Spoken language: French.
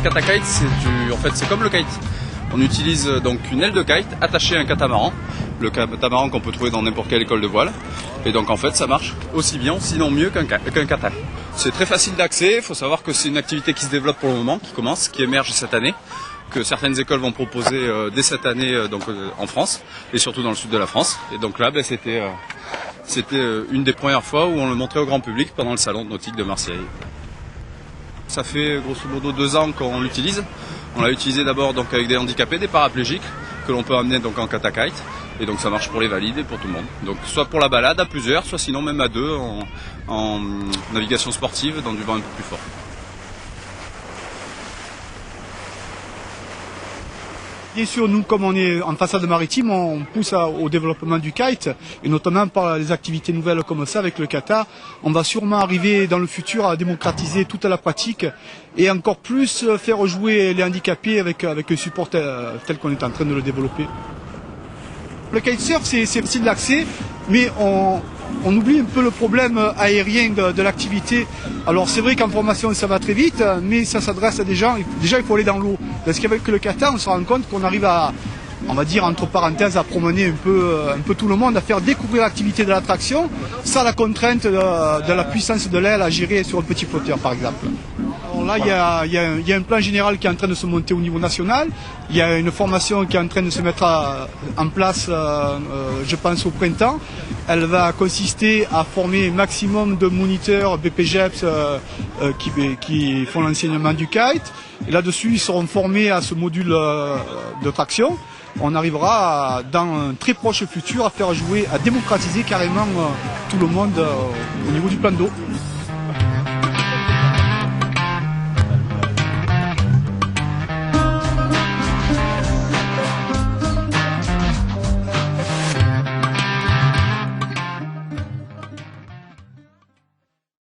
Katakite, c'est comme le kite. On utilise donc une aile de kite attachée à un catamaran. Le catamaran qu'on peut trouver dans n'importe quelle école de voile. Et donc en fait ça marche aussi bien, sinon mieux qu'un kata. C'est très facile d'accès, il faut savoir que c'est une activité qui se développe pour le moment, qui commence, qui émerge cette année, que certaines écoles vont proposer dès cette année en France, et surtout dans le sud de la France. Et donc là c'était une des premières fois où on le montrait au grand public pendant le salon nautique de Marseille. Ça fait grosso modo 2 ans qu'on l'utilise. On l'a utilisé d'abord donc avec des handicapés, des paraplégiques, que l'on peut amener donc en Katakite. Et donc ça marche pour les valides et pour tout le monde. Donc soit pour la balade à plusieurs, soit sinon même à 2 en navigation sportive dans du vent un peu plus fort. Bien sûr, nous, comme on est en façade maritime, on pousse au développement du kite, et notamment par les activités nouvelles comme ça, avec le kata. On va sûrement arriver dans le futur à démocratiser toute la pratique et encore plus faire jouer les handicapés avec un support tel qu'on est en train de le développer. Le kitesurf, c'est facile d'accès, mais on oublie un peu le problème aérien de l'activité. Alors c'est vrai qu'en formation ça va très vite, mais ça s'adresse à des gens, déjà il faut aller dans l'eau. Parce qu'avec le kata, on se rend compte qu'on arrive à, on va dire entre parenthèses, à promener un peu tout le monde, à faire découvrir l'activité de l'attraction, sans la contrainte de la puissance de l'aile à gérer sur un petit flotteur par exemple. Alors là, il y a un plan général qui est en train de se monter au niveau national. Il y a une formation qui est en train de se mettre en place, je pense, au printemps. Elle va consister à former un maximum de moniteurs BPGEPS qui font l'enseignement du kite. Et là-dessus, ils seront formés à ce module de traction. On arrivera dans un très proche futur à faire jouer, à démocratiser carrément tout le monde au niveau du plan d'eau.